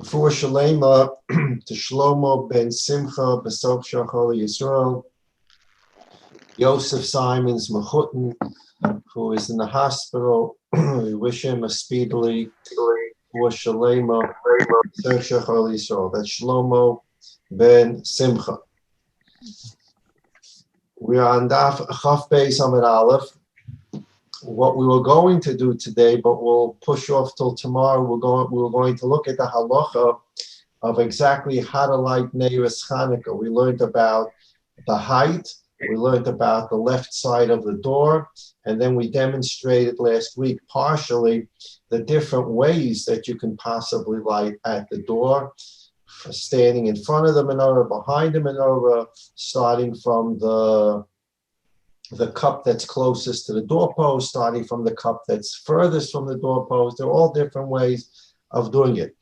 For Shalema to Shlomo ben Simcha Besoch Shachol Yisrael, Yosef Simons Mechutin, who is in the hospital. We wish him a speedily for Shalema Besoch Shachol Yisrael. That's Shlomo ben Simcha. We are on Daf Chaf Beis Amud Aleph. What we were going to do today, but we'll push off till tomorrow. We're going to look at the halacha of exactly how to light Neiros Chanuka. We learned about the height. We learned about the left side of the door, and then we demonstrated last week partially the different ways that you can possibly light at the door, standing in front of the menorah, behind the menorah, starting from the cup that's closest to the doorpost, starting from the cup that's furthest from the doorpost. There are all different ways of doing it.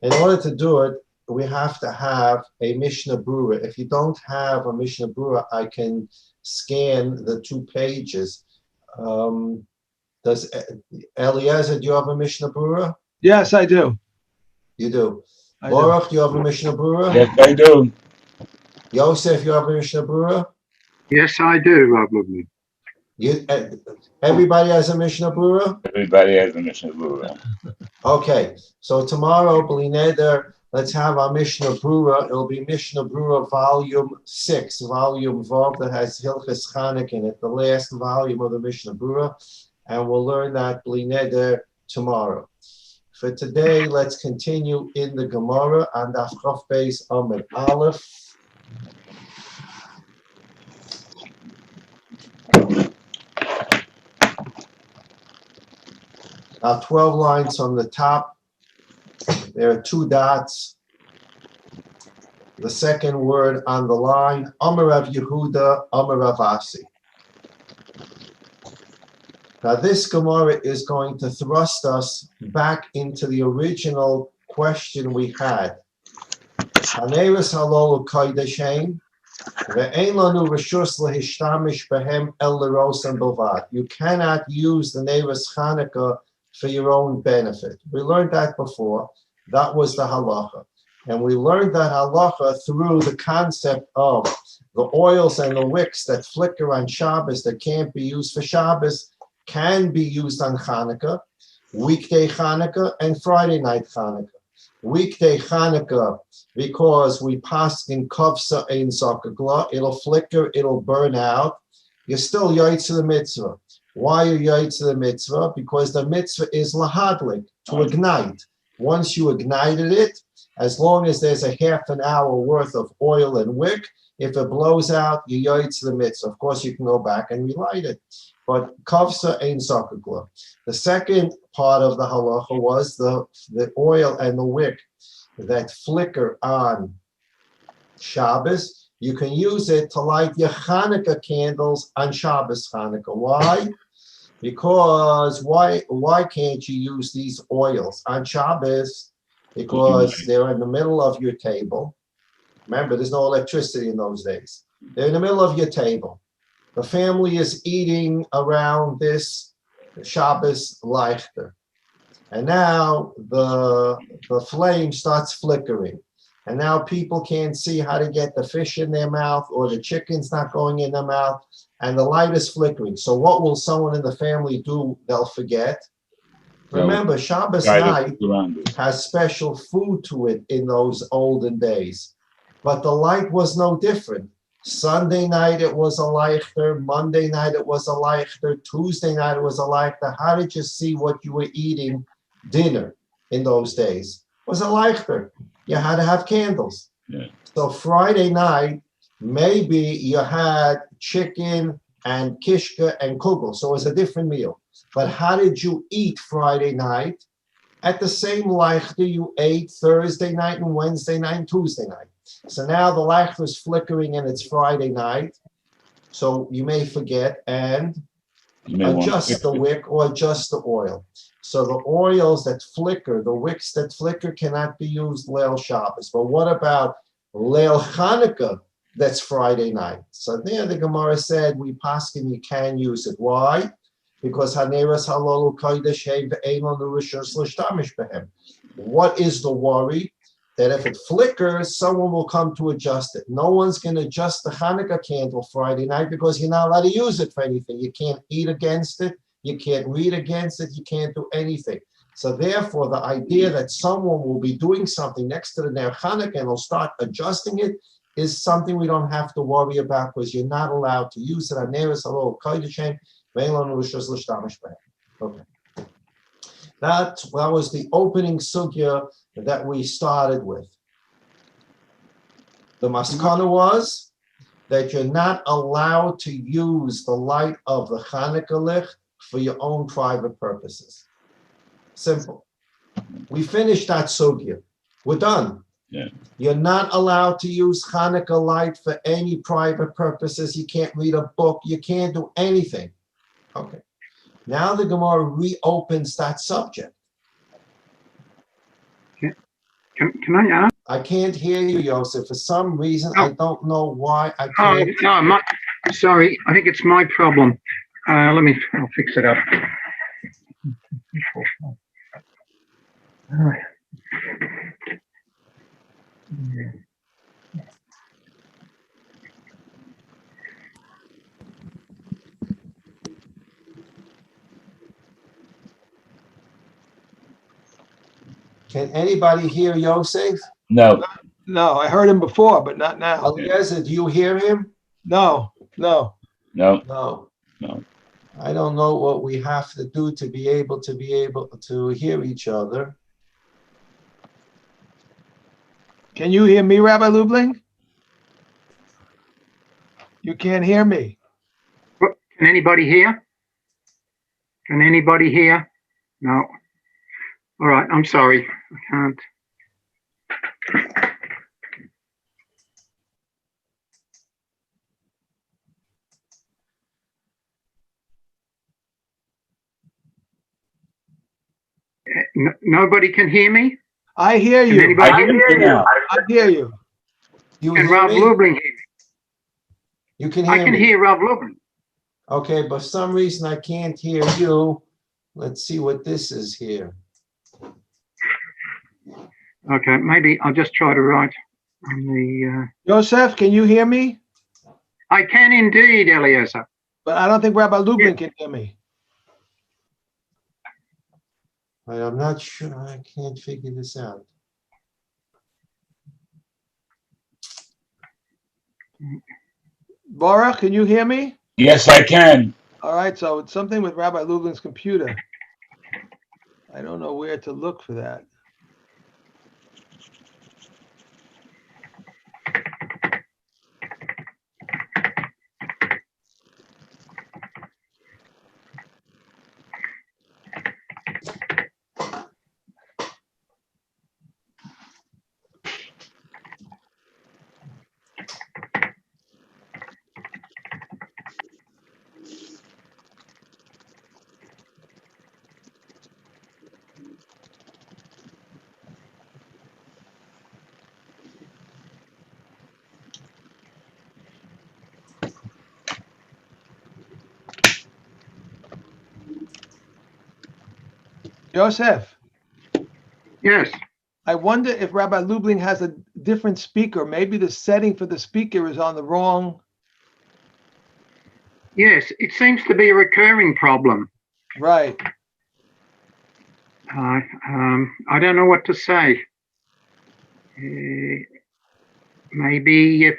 In order to do it, we have to have a Mishnah Berurah. If you don't have a Mishnah Berurah, I can scan the 2 pages. Does Eliezer, do you have a Mishnah Berurah? Yes, I do. You do. Baruch, do you have a Mishnah Berurah? Yes, I do. Yosef, you have a Mishnah Berurah? Yes, I do, Rob Lovely. Everybody has a Mishnah Berurah? Everybody has a Mishnah Berurah. Okay, so tomorrow, B'li Neder, let's have our Mishnah Berurah. It'll be Mishnah Berurah volume 6, volume Vav, that has Hilchas Chanukah in it, the last volume of the Mishnah Berurah, and we'll learn that B'li Neder tomorrow. For today, let's continue in the Gemara on Daf Chaf Beis Amud Aleph. Now 12 lines on the top. There are 2 dots. The second word on the line, Amar Rav Yehuda, Amar Rav Asi. Now this Gemara is going to thrust us back into the original question we had. Haneres halol u'koydeshem, ve'ein lanu reshus lehishtamesh behem el l'rosan bilvad. You cannot use the Neiros Chanuka for your own benefit. We learned that before. That was the halacha. And we learned that halacha through the concept of the oils and the wicks that flicker on Shabbos that can't be used for Shabbos can be used on Chanuka, weekday Chanuka and Friday night Chanuka. Weekday Chanuka, because we pass in kavsa ein zakagla, it'll flicker, it'll burn out. You're still yotze to the mitzvah. Why are you yotze to the mitzvah? Because the mitzvah is lahadlik, to ignite. Once you ignited it, as long as there's a half an hour worth of oil and wick, if it blows out, you yotze to the mitzvah. Of course, you can go back and relight it. But kavsa ein zakagla. The second part of the halacha was the oil and the wick that flicker on Shabbos. You can use it to light your Chanuka candles on Shabbos Chanuka. Why? Because why can't you use these oils on Shabbos? Because they're in the middle of your table. Remember, there's no electricity in those days. They're in the middle of your table. The family is eating around this Shabbos leichter. And now the flame starts flickering. And now people can't see how to get the fish in their mouth, or the chicken's not going in their mouth, and the light is flickering. So what will someone in the family do? They'll forget. Remember, Shabbos night has special food to it in those olden days. But the light was no different. Sunday night it was a leichter, Monday night it was a leichter, Tuesday night it was a leichter. How did you see what you were eating dinner in those days? It was a leichter. You had to have candles. Yeah. So Friday night, maybe you had chicken and kishka and kugel, so it was a different meal. But how did you eat Friday night? At the same leichter you ate Thursday night and Wednesday night and Tuesday night. So now the leichter is flickering and it's Friday night. So you may forget and adjust the wick or adjust the oil. So the oils that flicker, the wicks that flicker cannot be used Leil Shabbos. But what about Leil Chanuka that's Friday night? So there the Gemara said, we paskin you can use it. Why? Because Haneres halolu kodesh ve'ein lanu reshus l'shtamish behem. What is the worry? that if it flickers, someone will come to adjust it. No one's going to adjust the Hanukkah candle Friday night because you're not allowed to use it for anything. You can't eat against it. You can't read against it. You can't do anything. So therefore, the idea that someone will be doing something next to the Ner Hanukkah and will start adjusting it is something we don't have to worry about because you're not allowed to use it. Okay. That was the opening sugya that we started with. The maskana was that you're not allowed to use the light of the Chanuka licht for your own private purposes. Simple. We finished that sugya. We're done. Yeah. You're not allowed to use Hanukkah light for any private purposes. You can't read a book. You can't do anything. Okay. Now the Gemara reopens that subject. Can I ask? I can't hear you, Yosef. For some reason, I don't know why I Oh, can't. no, sorry. I think it's my problem. I'll fix it up. All right. Can anybody hear Yosef? No. No, I heard him before, but not now. Eliezer, do you hear him? No. No. No. No. I don't know what we have to do to be able to hear each other. Can you hear me, Rabbi Lubling? You can't hear me. Can anybody hear? Can anybody hear? No. All right. I'm sorry. I can't. Nobody can hear me? I hear Can you. anybody hear me? Now. I hear you. You Can hear Rav me? Lubling hear me? You can hear I can me. hear Rav Lubling. Okay, but for some reason I can't hear you. Let's see what this is here. Okay, maybe I'll just try to write on the. Yosef, can you hear me? I can indeed, Eliezer. But I don't think Rabbi Lubling can hear me. I'm not sure. I can't figure this out. Baruch, can you hear me? Yes, I can. All right, so it's something with Rabbi Lubling's computer. I don't know where to look for that. Yosef, Yes. I wonder if Rabbi Lubling has a different speaker. Maybe the setting for the speaker is on the wrong. Yes, it seems to be a recurring problem. Right. I don't know what to say. Maybe if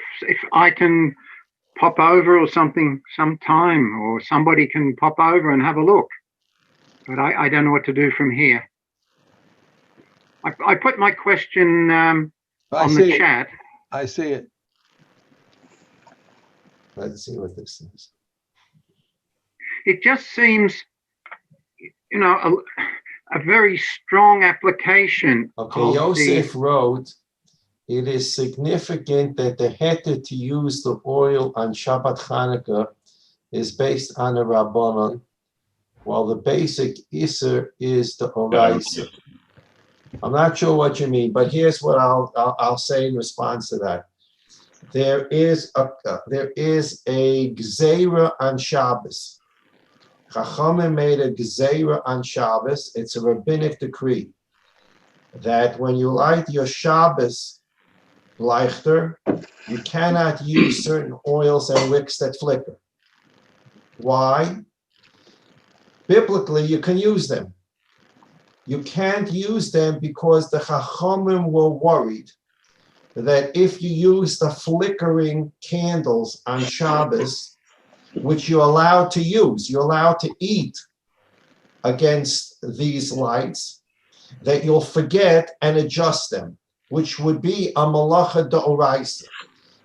I can pop over or something sometime, or somebody can pop over and have a look. But I don't know what to do from here. I put my question on the chat. I see it. Let's see what this is. It just seems, a very strong application. Okay, Yosef wrote, it is significant that the heter to use the oil on Shabbat Chanukah is based on the Rabbanon, while the basic Isser is the Oraisa. I'm not sure what you mean, but here's what I'll say in response to that. There is a Gzeira on Shabbos. Chachamim made a Gzeira on Shabbos. It's a rabbinic decree that when you light your Shabbos lighter, you cannot use certain oils and wicks that flicker. Why? Biblically, you can use them. You can't use them because the Chachamim were worried that if you use the flickering candles on Shabbos, which you're allowed to use, you're allowed to eat against these lights, that you'll forget and adjust them, which would be a malacha d'oraisa.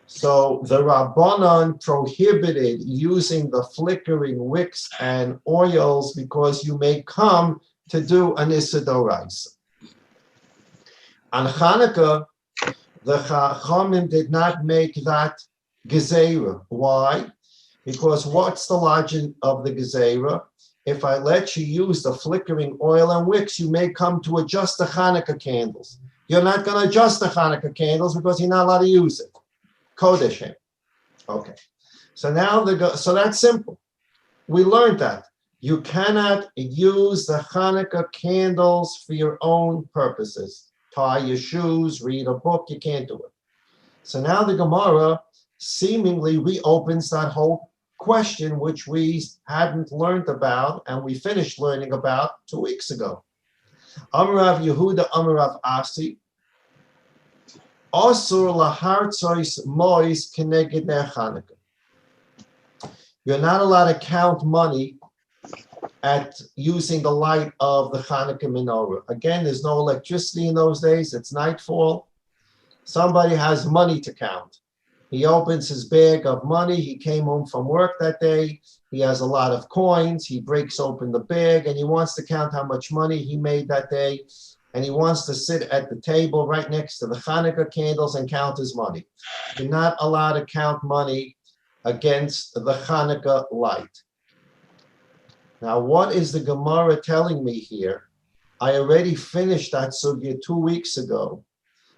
So the Rabbanan prohibited using the flickering wicks and oils because you may come to do an issa d'oraisa. On Chanuka, the Chachamim did not make that gezerah. Why? Because what's the logic of the gezerah? If I let you use the flickering oil and wicks, you may come to adjust the Chanuka candles. You're not going to adjust the Chanuka candles because you're not allowed to use it. Kodesh. Okay. So now so that's simple. We learned that. You cannot use the Chanuka candles for your own purposes. Tie your shoes, read a book, you can't do it. So now the Gemara seemingly reopens that whole question which we hadn't learned about and we finished learning about 2 weeks ago. Amarav Yehuda, Amarav Asi, Asur lahartzois mois keneged ner Chanukah. You're not allowed to count money at using the light of the Chanuka menorah. Again, there's no electricity in those days. It's nightfall. Somebody has money to count. He opens his bag of money. He came home from work that day. He has a lot of coins. He breaks open the bag and he wants to count how much money he made that day. And he wants to sit at the table right next to the Chanuka candles and count his money. You're not allowed to count money against the Chanuka light. Now, what is the Gemara telling me here? I already finished that Sugya 2 weeks ago,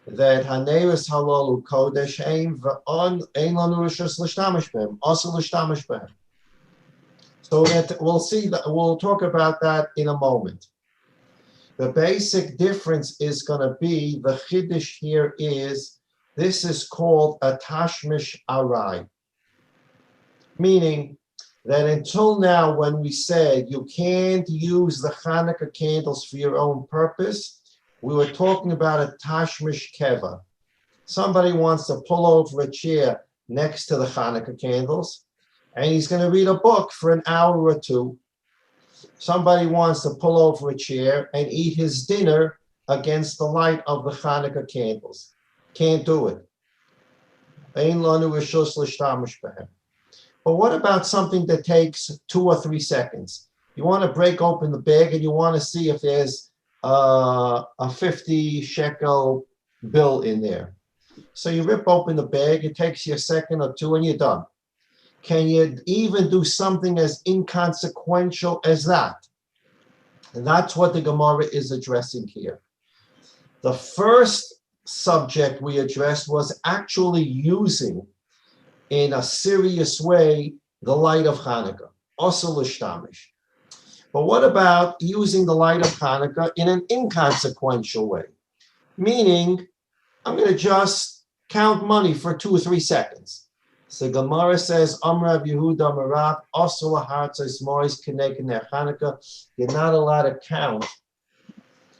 that Haneris Halalu Kodesh Ein Lanu Rishus L'Shtamish B'hem, also L'Shtamish B'hem. So that we'll see that, we'll talk about that in a moment. The basic difference is going to be, the Chiddush here is, this is called a Tashmish Arai. Meaning that until now, when we said you can't use the Chanuka candles for your own purpose, we were talking about a Tashmish Keva. Somebody wants to pull over a chair next to the Chanuka candles, and he's going to read a book for an hour or two. Somebody wants to pull over a chair and eat his dinner against the light of the Chanuka candles. Can't do it. Ein lanu rishus l'shtamish b'hem. But what about something that takes 2 or 3 seconds? You want to break open the bag and you want to see if there's a 50 shekel bill in there. So you rip open the bag, it takes you a second or two and you're done. Can you even do something as inconsequential as that? And that's what the Gemara is addressing here. The first subject we addressed was actually using in a serious way the light of Chanuka, also l'shtamish. But what about using the light of Chanuka in an inconsequential way? Meaning, I'm going to just count money for 2 or 3 seconds. So Gemara says, Amrav Yehuda Amarav, also lahartzos mois keneged ner Chanuka. You're not allowed to count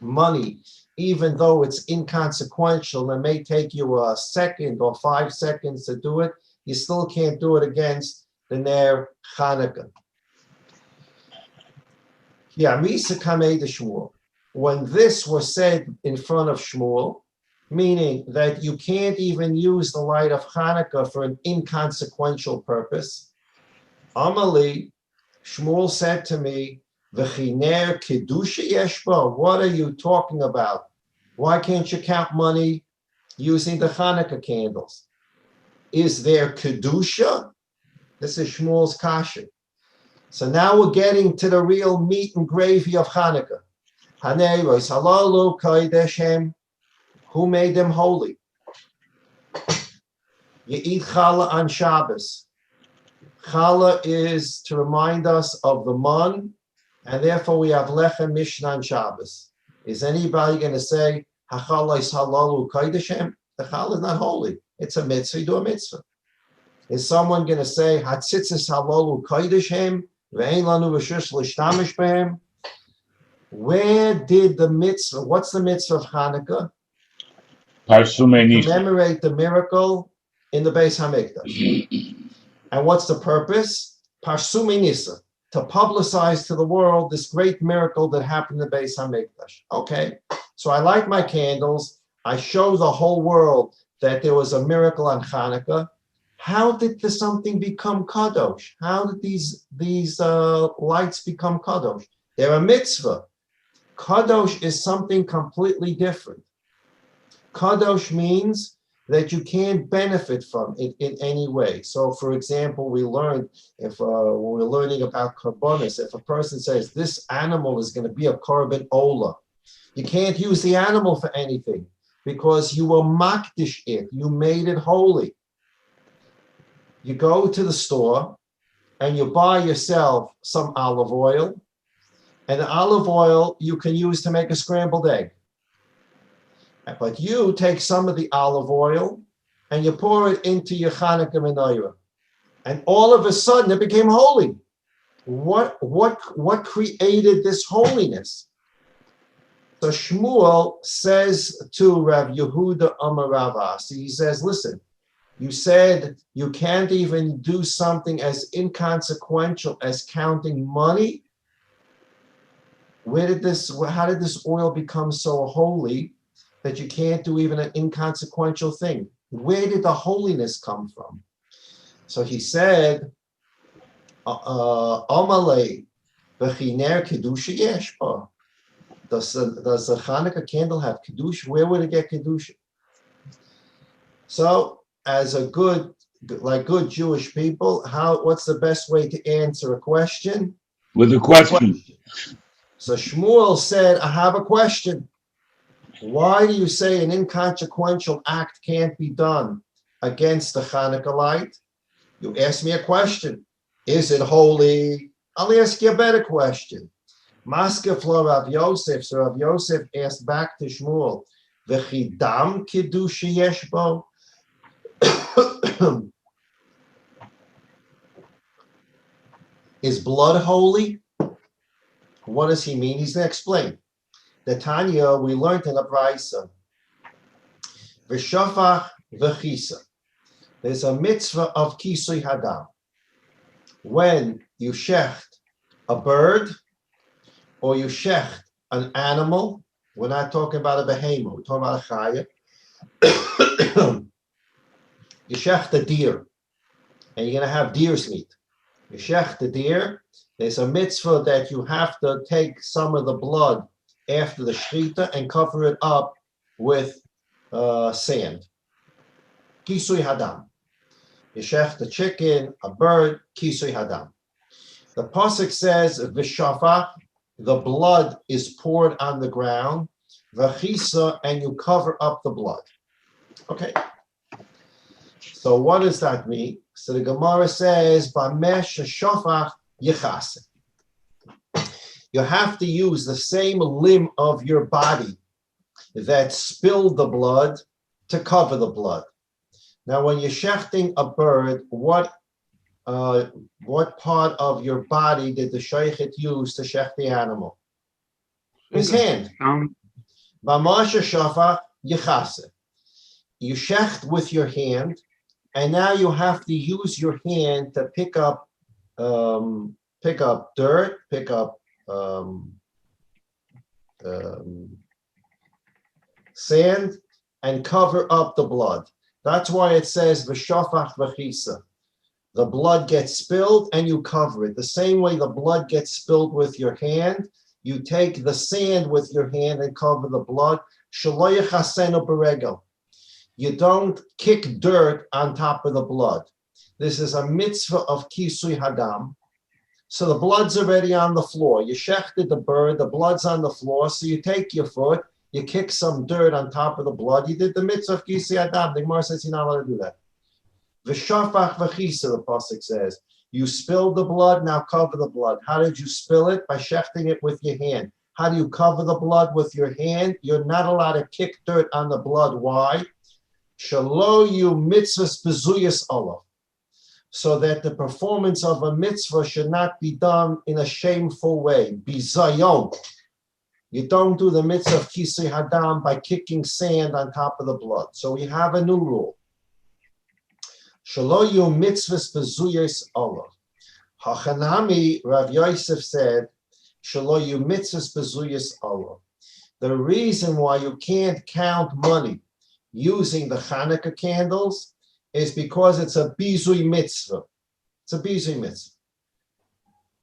money, even though it's inconsequential. It may take you a second or 5 seconds to do it. You still can't do it against the ner Chanuka. Yeah, Misa Kamei de Shmuel. When this was said in front of Shmuel, meaning that you can't even use the light of Chanuka for an inconsequential purpose, Amali, Shmuel said to me, V'chiner kedusha yeshba. What are you talking about? Why can't you count money using the Chanuka candles? Is there kedusha? This is Shmuel's kasha. So now we're getting to the real meat and gravy of Chanuka. Hanei rois halalu kodesh. Who made them holy? You eat challah on Shabbos. Challah is to remind us of the man, and therefore we have lechem mishnah on Shabbos. Is anybody going to say Hachala is halalu kaideshem. The challah is not holy. It's a mitzvah. You do a mitzvah. Is someone going to say hatzitzis halalu kaideshem ve'ein lanu v'shush l'shtamish behem? Where did the mitzvah? What's the mitzvah of Chanuka? Commemorate the miracle in the Beis Hamikdash. And what's the purpose? Parsumei nisa, to publicize to the world this great miracle that happened in the Beis Hamikdash. Okay, so I light my candles. I show the whole world that there was a miracle on Chanuka. How did something become kadosh? How did these lights become kadosh? They're a mitzvah. Kadosh is something completely different. Kadosh means that you can't benefit from it in any way. So, for example, we learned when we're learning about korbanos, if a person says this animal is going to be a korban ola, you can't use the animal for anything because you were makdish it. You made it holy. You go to the store and you buy yourself some olive oil, and the olive oil you can use to make a scrambled egg. But you take some of the olive oil and you pour it into your Chanuka menorah, and all of a sudden it became holy. What created this holiness? So Shmuel says to Rav Yehuda Amar Rav Asi, he says, listen, you said you can't even do something as inconsequential as counting money. How did this oil become so holy that you can't do even an inconsequential thing? Where did the holiness come from? So he said, Amalei v'chiner kedusha yeshpa. Does the Chanuka candle have kedusha? Where would it get kedusha? So, as a good Jewish people, what's the best way to answer a question? With a question. So Shmuel said, I have a question. Why do you say an inconsequential act can't be done against the Chanuka light? You asked me a question. Is it holy? I'll ask you a better question. Maskef lo Rav Yosef. So Rav Yosef asked back to Shmuel, V'chidam kedusha yeshbo. Is blood holy? What does he mean? He's going to explain. The Tanya, we learned in the Brisa, V'shafach v'chisa. There's a mitzvah of kisui hadam. When you shecht a bird or you shecht an animal, we're not talking about a behemoth, we're talking about a chaya. You shecht a deer, and you're going to have deer's meat. You shecht the deer, there's a mitzvah that you have to take some of the blood after the shechita and cover it up with sand. Kisui hadam. You shecht a chicken, a bird, kisui hadam. The pasuk says, v'shafach, the blood is poured on the ground, v'chisa, and you cover up the blood. Okay. So what does that mean? So the Gemara says, Bamesh shafach yichase. You have to use the same limb of your body that spilled the blood to cover the blood. Now, when you're shechting a bird, what part of your body did the sheichet use to shecht the animal? His hand. Bamasha shafach yichase. You shecht with your hand, and now you have to use your hand to pick up dirt, pick up sand, and cover up the blood. That's why it says v'shafach v'chisa. The blood gets spilled and you cover it. The same way the blood gets spilled with your hand, you take the sand with your hand and cover the blood. Shelo yechasenu b'regel. You don't kick dirt on top of the blood. This is a mitzvah of kisui hadam. So the blood's already on the floor. You shechted the bird, the blood's on the floor. So you take your foot, you kick some dirt on top of the blood. You did the mitzvah of kisui hadam. The Gemara says you're not allowed to do that. V'shafach v'chisa, the pasuk says. You spilled the blood, now cover the blood. How did you spill it? By shechting it with your hand. How do you cover the blood? With your hand. You're not allowed to kick dirt on the blood. Why? Shelo yu mitzvahs bezuyas olav. So that the performance of a mitzvah should not be done in a shameful way. Bizayon. You don't do the mitzvah of kisei hadam by kicking sand on top of the blood. So we have a new rule. Shelo yu mitzvahs bezuyas olav. Hachanami, Rav Yosef said, Shelo yu mitzvahs bezuyas olav. The reason why you can't count money using the Chanuka candles is because it's a bizui mitzvah. It's a bizui mitzvah.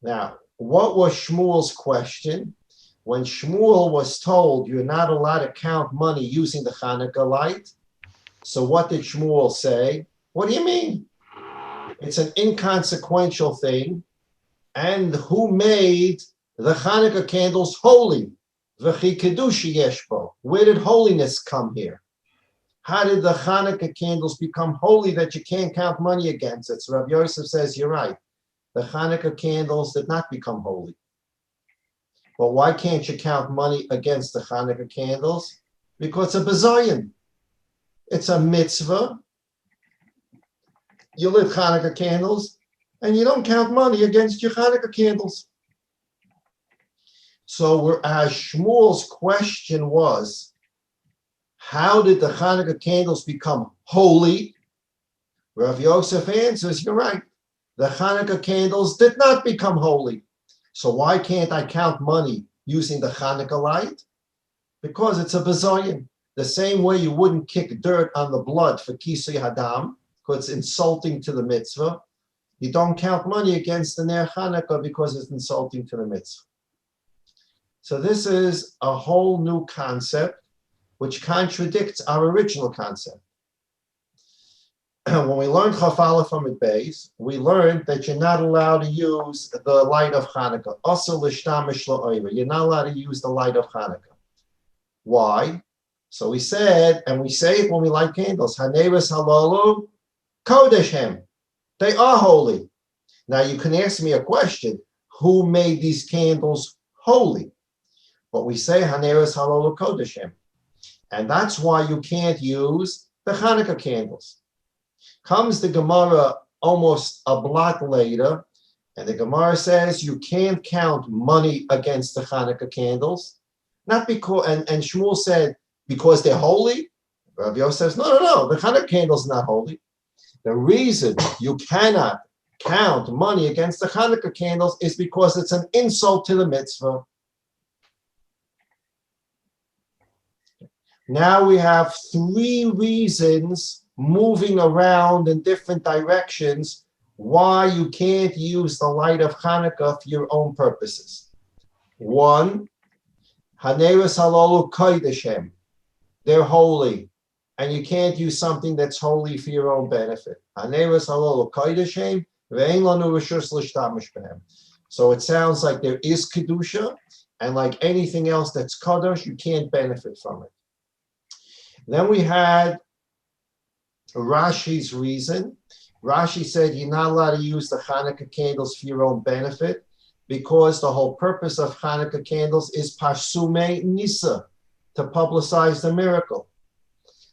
Now, what was Shmuel's question? When Shmuel was told you're not allowed to count money using the Chanuka light, so what did Shmuel say? What do you mean? It's an inconsequential thing. And who made the Chanuka candles holy? V'chi kedushi yeshbo. Where did holiness come here? How did the Chanuka candles become holy that you can't count money against it? So Rav Yosef says, you're right. The Chanuka candles did not become holy. Well, why can't you count money against the Chanuka candles? Because it's a bezayin. It's a mitzvah. You lit Chanuka candles, and you don't count money against your Chanuka candles. So whereas Shmuel's question was, how did the Chanuka candles become holy? Rav Yosef answers, you're right. The Chanuka candles did not become holy. So why can't I count money using the Chanuka light? Because it's a bezayin. The same way you wouldn't kick dirt on the blood for kisei hadam, because it's insulting to the mitzvah. You don't count money against the ner Chanuka because it's insulting to the mitzvah. So this is a whole new concept which contradicts our original concept. When we learned Chafala from it base, we learned that you're not allowed to use the light of Chanuka. You're not allowed to use the light of Chanuka. Why? So we said, and we say it when we light candles, Haneres halalu kodeshem. They are holy. Now you can ask me a question, who made these candles holy? But we say Haneres halalu kodeshem. And that's why you can't use the Chanuka candles. Comes the Gemara almost a block later, and the Gemara says you can't count money against the Chanuka candles. Not because, and Shmuel said, because they're holy? Rav Yosef says, no, the Chanuka candle's not holy. The reason you cannot count money against the Chanuka candles is because it's an insult to the mitzvah. Now we have three reasons moving around in different directions why you can't use the light of Chanuka for your own purposes. One, Haneres halalu koydeshem. They're holy, and you can't use something that's holy for your own benefit. Haneres halalu koydeshem ve'ein lanu reshus l'shtamish b'hem. So it sounds like there is kedusha, and like anything else that's kadosh, you can't benefit from it. Then we had Rashi's reason. Rashi said you're not allowed to use the Chanuka candles for your own benefit because the whole purpose of Chanuka candles is parsume nisa, to publicize the miracle.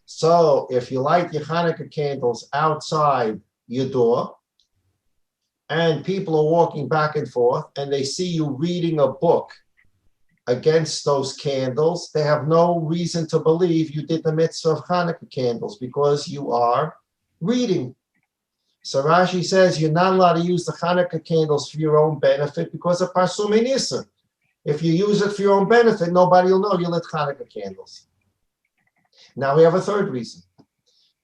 So if you light your Chanuka candles outside your door and people are walking back and forth and they see you reading a book against those candles, they have no reason to believe you did the mitzvah of Chanuka candles because you are reading. So Rashi says you're not allowed to use the Chanuka candles for your own benefit because of Parsumei Nisa. If you use it for your own benefit, nobody will know you lit Chanuka candles. Now we have a third reason.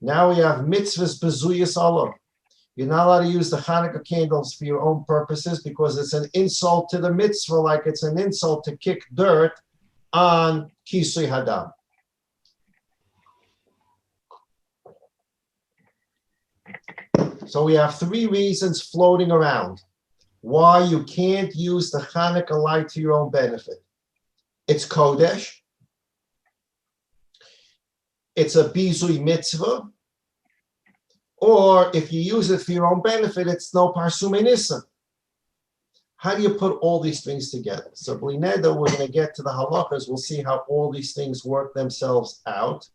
Now we have mitzvahs bezuyas olav. You're not allowed to use the Chanuka candles for your own purposes because it's an insult to the mitzvah, like it's an insult to kick dirt on kisui hadam. So we have three reasons floating around why you can't use the Chanuka light to your own benefit. It's kodesh. It's a bizui mitzvah. Or if you use it for your own benefit, it's no parsumei nisa. How do you put all these things together? So Blineda, we're going to get to the halachas. We'll see how all these things work themselves out.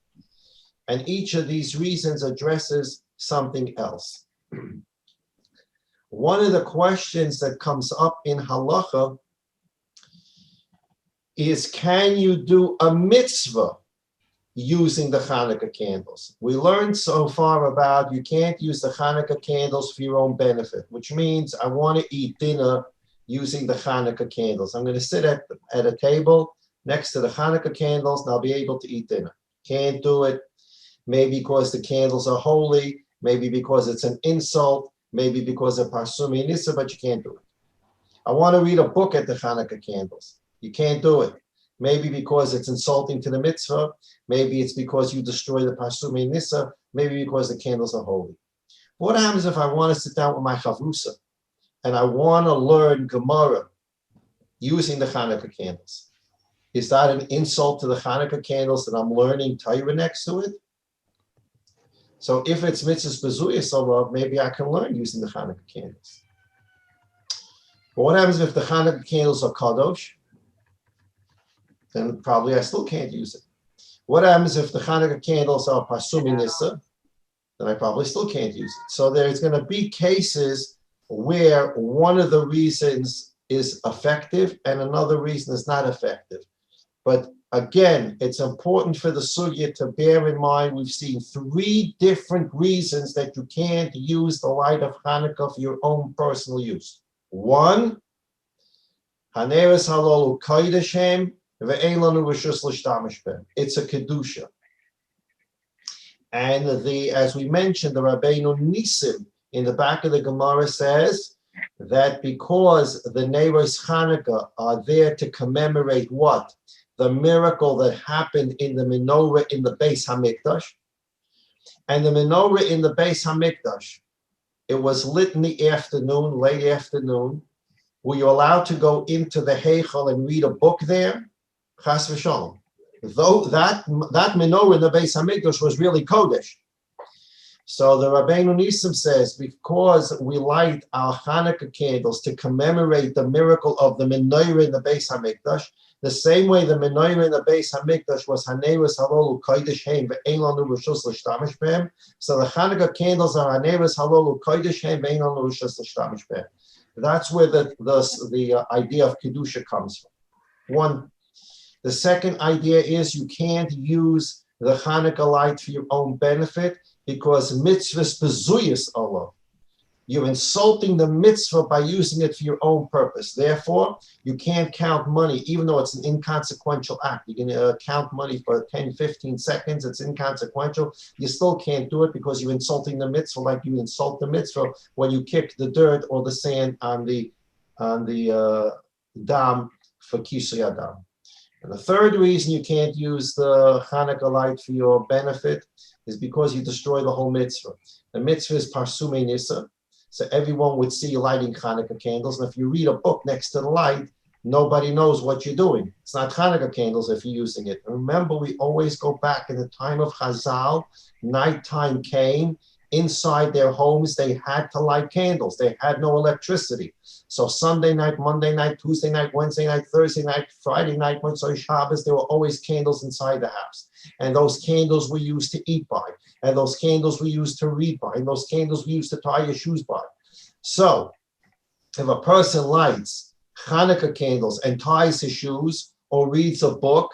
And each of these reasons addresses something else. One of the questions that comes up in halacha is, can you do a mitzvah using the Chanuka candles? We learned so far about you can't use the Chanuka candles for your own benefit, which means I want to eat dinner using the Chanuka candles. I'm going to sit at a table next to the Chanuka candles and I'll be able to eat dinner. Can't do it, maybe because the candles are holy, maybe because it's an insult, maybe because of Parsumi Nisa, but you can't do it. I want to read a book at the Chanuka candles. You can't do it. Maybe because it's insulting to the mitzvah, maybe it's because you destroy the Parsumi Nisa, maybe because the candles are holy. What happens if I want to sit down with my chavrusa and I want to learn Gemara using the Chanuka candles? Is that an insult to the Chanuka candles that I'm learning Torah next to it? So if it's mitzvahs bezuyas Allah, maybe I can learn using the Chanuka candles. But what happens if the Chanuka candles are kadosh? Then probably I still can't use it. What happens if the Chanuka candles are Parsumi Nisa? Then I probably still can't use it. So there's going to be cases where one of the reasons is effective and another reason is not effective. But again, it's important for the Sugya to bear in mind, we've seen 3 different reasons that you can't use the light of Hanukkah for your own personal use. 1, Haneres Halolu Koideshem, Ve'ein Lanu Rishus L'Shtamish Ben. It's a Kedusha. And as we mentioned, the Rabbeinu Nisim in the back of the Gemara says that because the Neiros Hanukkah are there to commemorate what? The miracle that happened in the menorah in the Beis Hamikdash. And the menorah in the Beis Hamikdash, it was lit in the afternoon, late afternoon. Were you allowed to go into the Heichal and read a book there? Chas v'shalom. Though that menorah in the Beis Hamikdash was really Kodesh. So the Rabbeinu Nisim says, because we light our Hanukkah candles to commemorate the miracle of the menorah in the Beis Hamikdash, the same way the menorah in the Beis Hamikdash was Haneres Halolu Kodesh Heim Ve'ein Lanu Rishus L'Shtamish Behem. So the Hanukkah candles are Haneres Halolu Kodesh Heim Ve'ein Lanu Rishus L'Shtamish Behem. That's where the idea of Kedusha comes from. 1. The second idea is you can't use the Hanukkah light for your own benefit because mitzvahs bezuyas Allah. You're insulting the mitzvah by using it for your own purpose. Therefore, you can't count money, even though it's an inconsequential act. You can count money for 10, 15 seconds. It's inconsequential. You still can't do it because you're insulting the mitzvah like you insult the mitzvah when you kick the dirt or the sand on the dam for kisui adam. And the third reason you can't use the Hanukkah light for your benefit is because you destroy the whole mitzvah. The mitzvah is Parsumi Nisa. So everyone would see you lighting Hanukkah candles. And if you read a book next to the light, nobody knows what you're doing. It's not Hanukkah candles if you're using it. And remember, we always go back in the time of Chazal. Nighttime came. Inside their homes, they had to light candles. They had no electricity. So Sunday night, Monday night, Tuesday night, Wednesday night, Thursday night, Friday night, Wednesday, Shabbos, there were always candles inside the house. And those candles were used to eat by. And those candles were used to read by. And those candles were used to tie your shoes by. So if a person lights Hanukkah candles and ties his shoes or reads a book,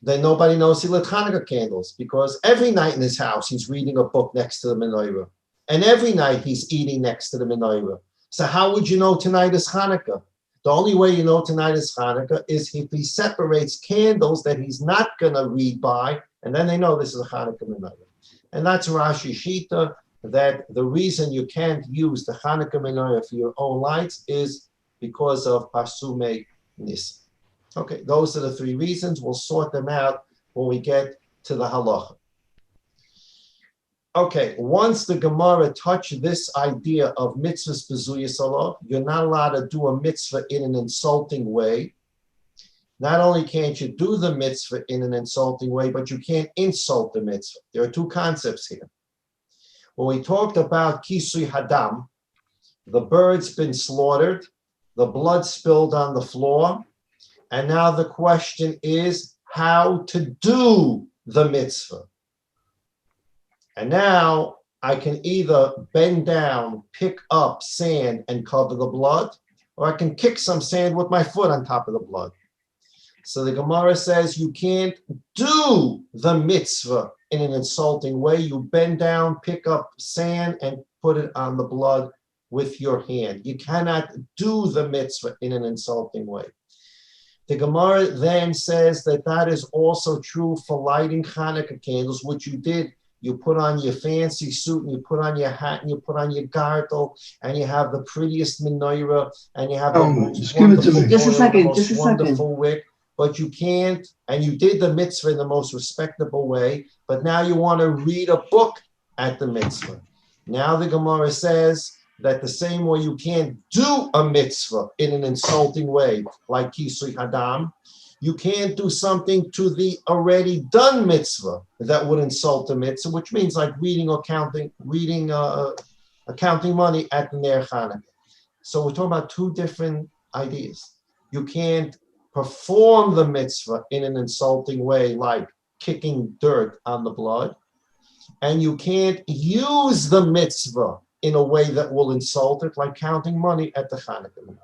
then nobody knows he lit Hanukkah candles because every night in his house he's reading a book next to the menorah. And every night he's eating next to the menorah. So how would you know tonight is Hanukkah? The only way you know tonight is Hanukkah is if he separates candles that he's not going to read by, and then they know this is a Hanukkah menorah. And that's Rashi Shita, that the reason you can't use the Hanukkah menorah for your own lights is because of Pasume Nis. Okay, those are the 3 reasons. We'll sort them out when we get to the halacha. Okay, once the Gemara touched this idea of mitzvahs bezuyas Allah, you're not allowed to do a mitzvah in an insulting way. Not only can't you do the mitzvah in an insulting way, but you can't insult the mitzvah. There are 2 concepts here. When we talked about kisui hadam, The bird's been slaughtered, the blood spilled on the floor, and now the question is how to do the mitzvah. And now I can either bend down, pick up sand and cover the blood, or I can kick some sand with my foot on top of the blood. So the Gemara says you can't do the mitzvah in an insulting way. You bend down, pick up sand, and put it on the blood with your hand. You cannot do the mitzvah in an insulting way. The Gemara then says that that is also true for lighting Chanuka candles, which you did. You put on your fancy suit, and you put on your hat, and you put on your gartel, and you have the prettiest menorah, and you have the most wonderful wonderful wick. But you can't, and you did the mitzvah in the most respectable way, but now you want to read a book at the mitzvah. Now the Gemara says that the same way you can't do a mitzvah in an insulting way, like Kisui Hadam, you can't do something to the already done mitzvah that would insult the mitzvah, which means like reading or counting money at the Ner Chanukah. So we're talking about two different ideas. You can't perform the mitzvah in an insulting way, like kicking dirt on the blood, and you can't use the mitzvah in a way that will insult it, like counting money at the Chanukah.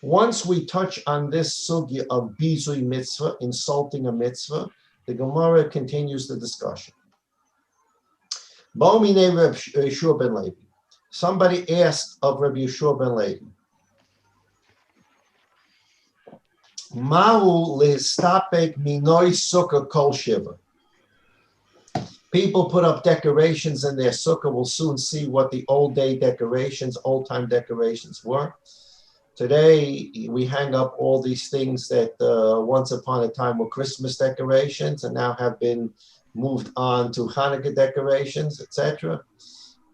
Once we touch on this sugya of bizui mitzvah, insulting a mitzvah, the Gemara continues the discussion. Bo'mine Reb Yeshua ben Levi. Somebody asked of Reb Yeshua ben Levi, Ma'u listapek minoi sukkah kol shiva. People put up decorations in their sukkah. We'll soon see what the old time decorations were. Today, we hang up all these things that once upon a time were Christmas decorations and now have been moved on to Hanukkah decorations, etc.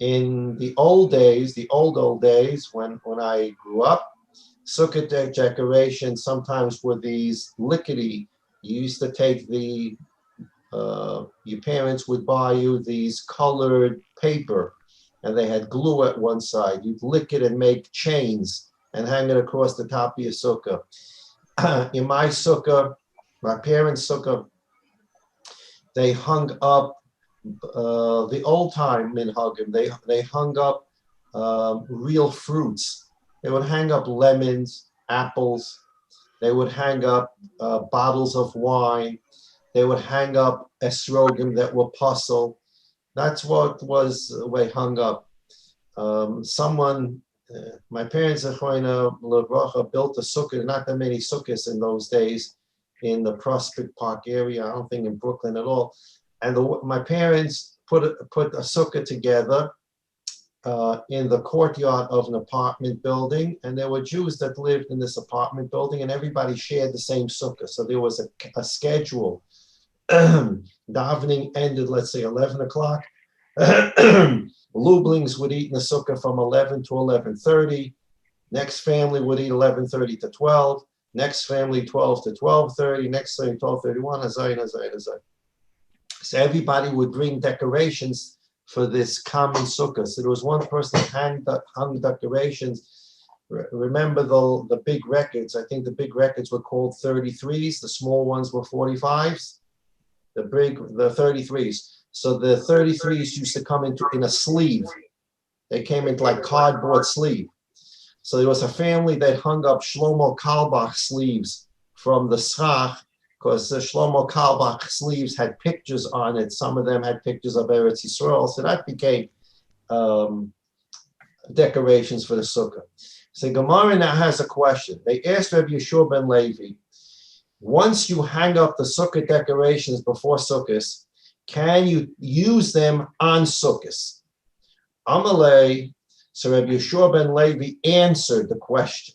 In the old days, when I grew up, sukkah decorations sometimes were these lickety. You used to take your parents would buy you these colored paper, and they had glue at one side. You'd lick it and make chains and hang it across the top of your sukkah. In my sukkah, my parents' sukkah, they hung up the old time minhagim. They hung up real fruits. They would hang up lemons, apples. They would hang up bottles of wine. They would hang up esrogim that were puzzle. That's what was way hung up. My parents, built a sukkah, not that many sukkahs in those days in the Prospect Park area. I don't think in Brooklyn at all. And my parents put a sukkah together in the courtyard of an apartment building, and there were Jews that lived in this apartment building, and everybody shared the same sukkah. So there was a schedule. Davening ended, let's say, 11 o'clock. Lublings would eat in the sukkah from 11 to 11:30. Next family would eat 11:30 to 12. Next family 12 to 12:30. Next family 12:31. Azay. So everybody would bring decorations for this common sukkah. So there was one person that hung decorations. Remember the big records? I think the big records were called 33s. The small ones were 45s. The 33s. So the 33s used to come in a sleeve. They came into like cardboard sleeve. So there was a family that hung up Shlomo Kalbach sleeves from the schach, because the Shlomo Kalbach sleeves had pictures on it. Some of them had pictures of Eretz Yisrael. So that became decorations for the sukkah. So Gemara now has a question. They asked Rabbi Yeshua ben Levi, once you hang up the sukkah decorations before sukkahs, can you use them on sukkahs? Amalei, so Rabbi Yeshua ben Levi answered the question.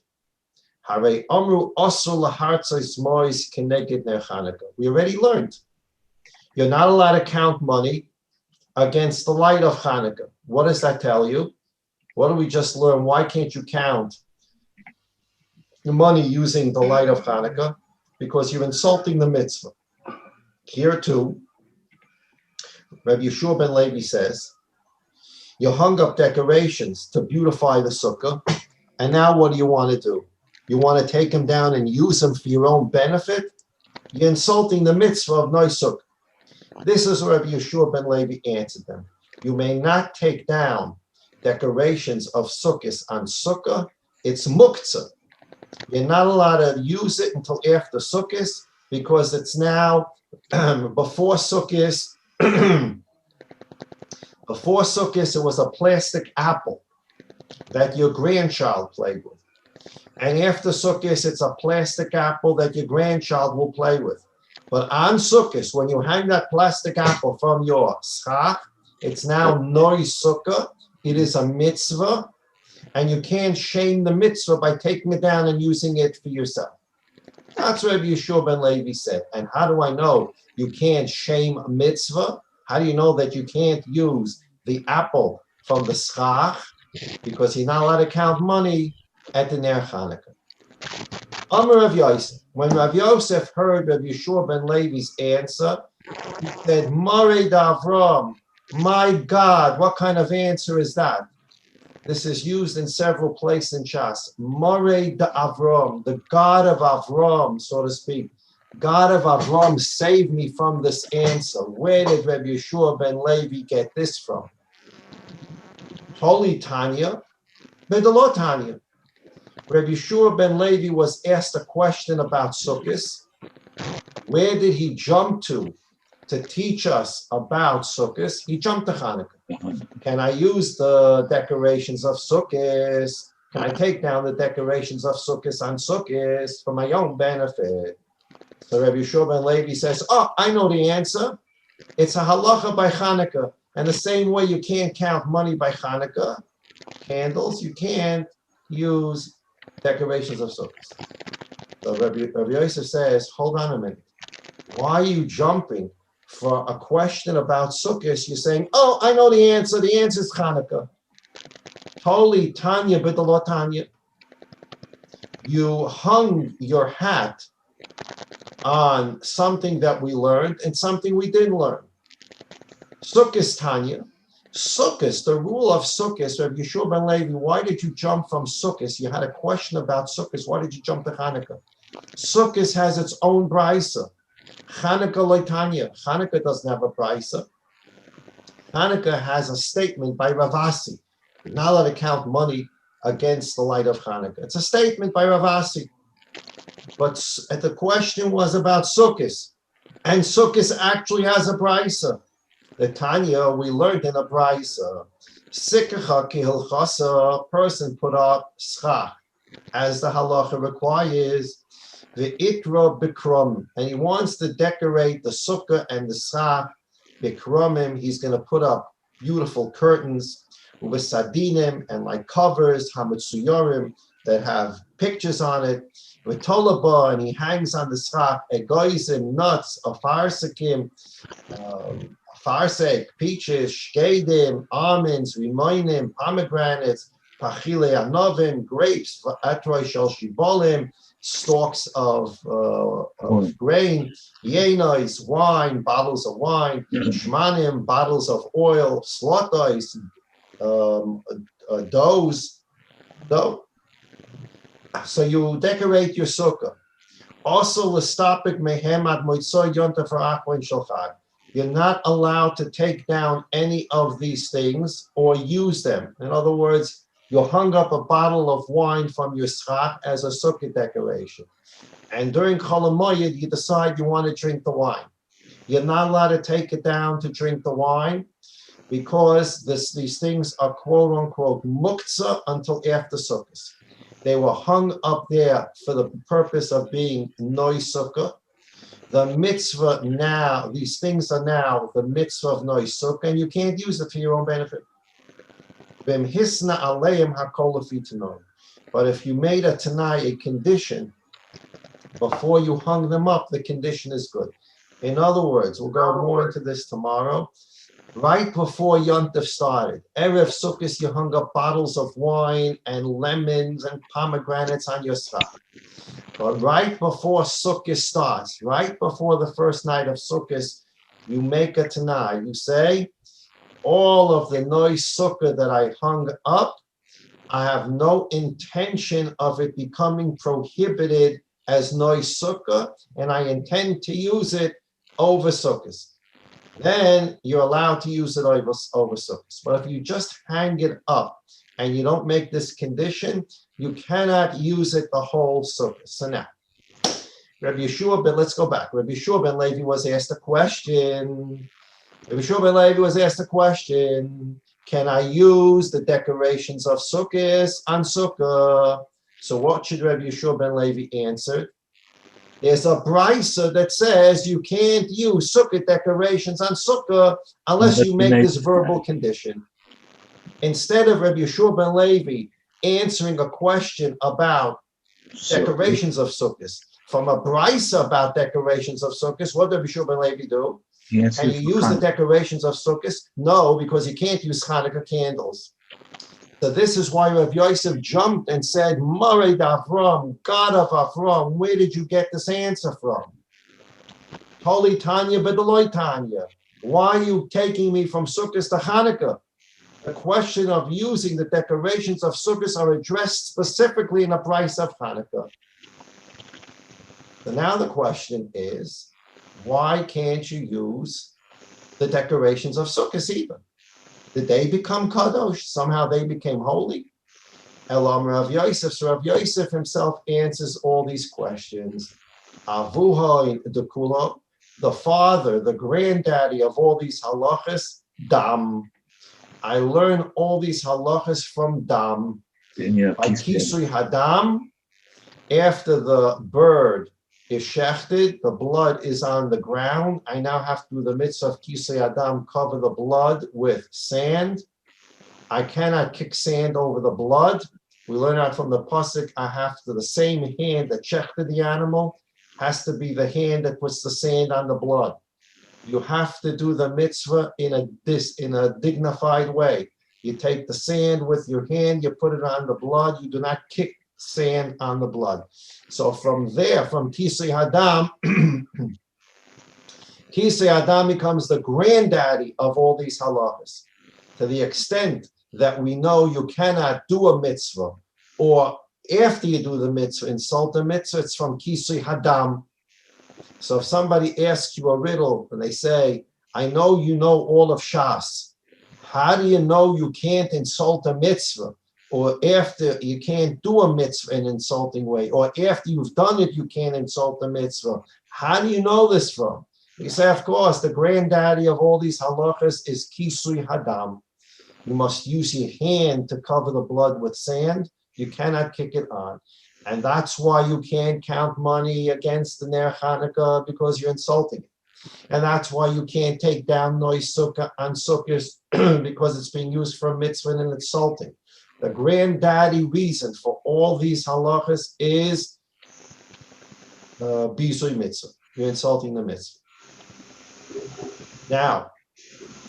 We already learned you're not allowed to count money against the light of Chanuka. What does that tell you? What did we just learn? Why can't you count the money using the light of Chanuka? Because you're insulting the mitzvah. Here too, Rabbi Yeshua ben Levi says, You hung up decorations to beautify the sukkah. And now what do you want to do? You want to take them down and use them for your own benefit? You're insulting the mitzvah of Noy Sukkah. This is where Rabbi Yeshua ben Levi answered them. You may not take down decorations of sukkahs on sukkah. It's muktzah. You're not allowed to use it until after sukkahs because it's now before sukkahs. Before sukkahs, it was a plastic apple that your grandchild played with. And after sukkahs, it's a plastic apple that your grandchild will play with. But on sukkahs, when you hang that plastic apple from your schach, it's now Noy Sukkah. It is a mitzvah, and you can't shame the mitzvah by taking it down and using it for yourself. That's what Rabbi Yeshua ben Levi said. And how do I know you can't shame a mitzvah? How do you know that you can't use the apple from the schach? Because you're not allowed to count money at the Ner Chanuka. Amar Rav Yosef. When Rav Yosef heard Rav Yeshua ben Levi's answer, he said, Marei Davram, my God, what kind of answer is that? This is used in several places in Shas. Marei Davram, the God of Avram, so to speak. God of Avram, save me from this answer. Where did Rav Yeshua ben Levi get this from? Holy Tanya, Bedalot Tanya. Rabbi Yeshua ben Levi was asked a question about sukkahs. Where did he jump to teach us about sukkahs? He jumped to Chanuka. Can I use the decorations of sukkahs? Can I take down the decorations of sukkahs on sukkahs for my own benefit? So Rabbi Yeshua ben Levi says, oh, I know the answer. It's a halacha by Chanuka. And the same way you can't count money by Chanuka, candles, you can't use decorations of sukkahs. So Rabbi Yosef says, hold on a minute. Why are you jumping for a question about sukkahs? You're saying, oh, I know the answer. The answer is Chanuka. Holy Tanya, B'dalot Tanya. You hung your hat on something that we learned and something we didn't learn. Sukkahs, Tanya. Sukkahs, the rule of sukkahs, Rabbi Yeshua ben Levi, why did you jump from sukkahs? You had a question about sukkahs. Why did you jump to Chanuka? Sukkahs has its own brisa. Chanuka loitanya. Chanuka doesn't have a brisa. Chanuka has a statement by Ravasi. You're not allowed to count money against the light of Chanuka. It's a statement by Ravasi. But the question was about sukkahs. And sukkahs actually has a brisa. The Tanya, we learned in a brisa, Sikacha ki hilchasa, a person put up schach, as the halacha requires, the itra bikrom, and he wants to decorate the sukkah and the schach bikromim. He's going to put up beautiful curtains with sadinim and like covers, hametsuyorim, that have pictures on it, with tolaba, and he hangs on the schach egoizim, nuts, a farsakim, farsek, peaches, shkedim, almonds, rimoinim, pomegranates, pachile anovim, grapes, atroy shel shibolim, stalks of grain, yenos, wine, bottles of wine, shmanim, bottles of oil, slotais, doughs. So you decorate your sukkah. Also, l'stapik mehem ad moitzoy yonta for achron shulchan. You're not allowed to take down any of these things or use them. In other words, you hung up a bottle of wine from your schach as a sukkah decoration. And during Chol HaMoed, you decide you want to drink the wine. You're not allowed to take it down to drink the wine because these things are quote unquote muktzah until after sukkahs. They were hung up there for the purpose of being Noy Sukkah. The mitzvah now, these things are now the mitzvah of Noy Sukkah, and you can't use it for your own benefit. But if you made a Tanai a condition before you hung them up, the condition is good. In other words, we'll go more into this tomorrow. Right before Yontif started, Erev Sukkot, you hung up bottles of wine and lemons and pomegranates on your schach. But right before Sukkot starts, right before the first night of Sukkot, you make a Tanai. You say, all of the noise sukkah that I hung up, I have no intention of it becoming prohibited as noise sukkah, and I intend to use it over sukkahs. Then you're allowed to use it over sukkahs. But if you just hang it up and you don't make this condition, you cannot use it the whole sukkah. So now, Rabbi Yeshua ben, let's go back. Rabbi Yeshua ben Levi was asked a question. Can I use the decorations of sukkahs on sukkah? So what should Rabbi Yeshua ben Levi answer? There's a brisa that says you can't use sukkah decorations on sukkah unless you make this verbal condition. Instead of Rabbi Yeshua ben Levi answering a question about decorations of sukkahs from a brisa about decorations of sukkahs, what did Rabbi Yeshua ben Levi do? And you use the decorations of sukkahs? No, because you can't use Chanuka candles. So this is why Rav Yosef jumped and said, Mared Avram, God of Avram, where did you get this answer from? Holy Tanya, Bedeloy Tanya. Why are you taking me from sukkahs to Hanukkah? The question of using the decorations of sukkahs are addressed specifically in the price of Hanukkah. So now the question is, why can't you use the decorations of sukkahs even? Did they become kadosh? Somehow they became holy? Elam Rav Yosef. So Rav Yosef himself answers all these questions. Avuha dekula, the father, the granddaddy of all these halachas, Dam. I learn all these halachas from Dam. By Kisui Hadam, after the bird is shechted, the blood is on the ground. I now have to do the mitzvah of Kisei Adam, cover the blood with sand. I cannot kick sand over the blood. We learn out from the pasuk, I have to, the same hand that shechted the animal has to be the hand that puts the sand on the blood. You have to do the mitzvah in a dignified way. You take the sand with your hand, you put it on the blood, you do not kick sand on the blood. So from there, from Kisei Hadam, Kisei Hadam becomes the granddaddy of all these halachas, to the extent that we know you cannot do a mitzvah, or after you do the mitzvah, insult a mitzvah, it's from Kisei Hadam. So if somebody asks you a riddle and they say, I know you know all of Shas, how do you know you can't insult a mitzvah? Or after you can't do a mitzvah in an insulting way, or after you've done it, you can't insult the mitzvah. How do you know this from? You say, of course, the granddaddy of all these halachas is Kisui Hadam. You must use your hand to cover the blood with sand. You cannot kick it on. And that's why you can't count money against the Ner Chanukah, because you're insulting it. And that's why you can't take down noise sukkah on sukkahs because it's being used for a mitzvah and insulting. The granddaddy reason for all these halachas is bizui mitzvah. You're insulting the mitzvah. Now,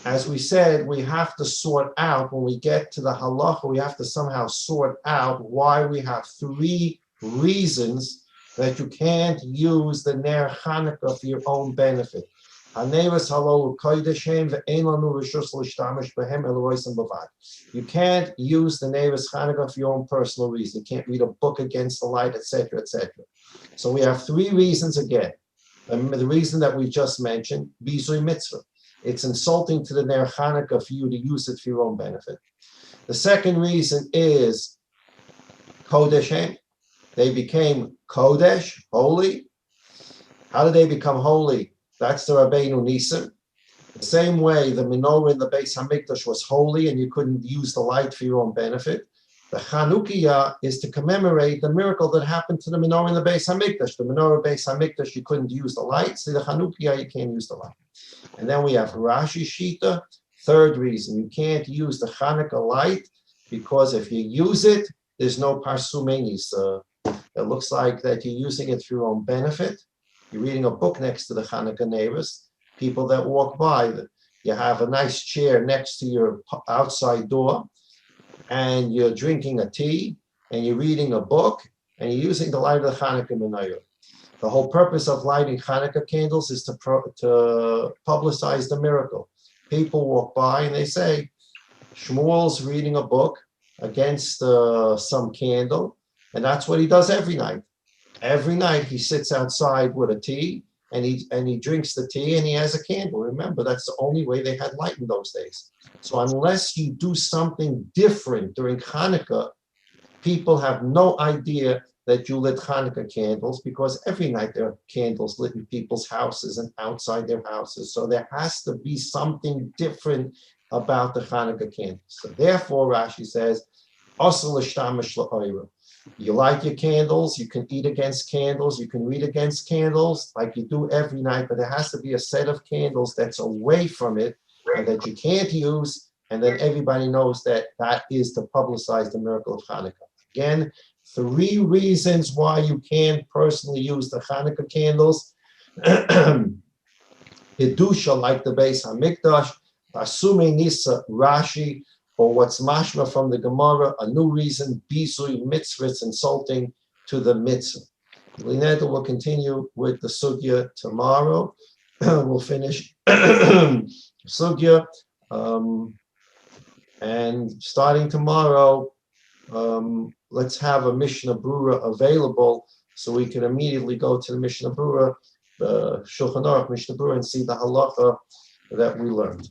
as we said, we have to sort out, when we get to the halacha, we have to somehow sort out why we have three reasons that you can't use the Ner Chanukah for your own benefit. You can't use the Nevis Chanukah for your own personal reason. You can't read a book against the light, etc., etc. So we have three reasons again. The reason that we just mentioned, bizui mitzvah. It's insulting to the Ner Chanukah for you to use it for your own benefit. The second reason is kodeshem. They became kodesh, holy. How did they become holy? That's the Rabbeinu Nisan. The same way the menorah in the Beis Hamikdash was holy and you couldn't use the light for your own benefit. The Chanuka is to commemorate the miracle that happened to the menorah in the Beis Hamikdash. The menorah Beis Hamikdash, you couldn't use the light. So the Chanuka, you can't use the light. And then we have Rashi Shita. Third reason, you can't use the Chanukah light because if you use it, there's no parsumeni. So it looks like that you're using it for your own benefit. You're reading a book next to the Chanuka neighbors, people that walk by. You have a nice chair next to your outside door, and you're drinking a tea, and you're reading a book, and you're using the light of the Chanuka menorah. The whole purpose of lighting Chanuka candles is to publicize the miracle. people walk by and they say, Shmuel's reading a book against some candle, and that's what he does every night. Every night he sits outside with a tea, and he drinks the tea, and he has a candle. Remember, that's the only way they had light in those days. So unless you do something different during Hanukkah, people have no idea that you lit Hanukkah candles, because every night there are candles lit in people's houses and outside their houses. So there has to be something different about the Hanukkah candles. So therefore, Rashi says, you light your candles, you can eat against candles, you can read against candles like you do every night, but there has to be a set of candles that's away from it and that you can't use, and then everybody knows that that is to publicize the miracle of Hanukkah. Again, 3 reasons why you can't personally use the Hanukkah candles. Hidusha, like the Beis HaMikdash, Asume Nisa, Rashi, or what's mashma from the Gemara, a new reason, Bizui, mitzvah, it's insulting to the mitzvah. Lineta will continue with the Sugya tomorrow. We'll finish Sugya. And starting tomorrow, let's have a Mishnah Brura available so we can immediately go to the Mishnah Brura, the Shulchan Aruch Mishnah Brura, and see the halacha that we learned.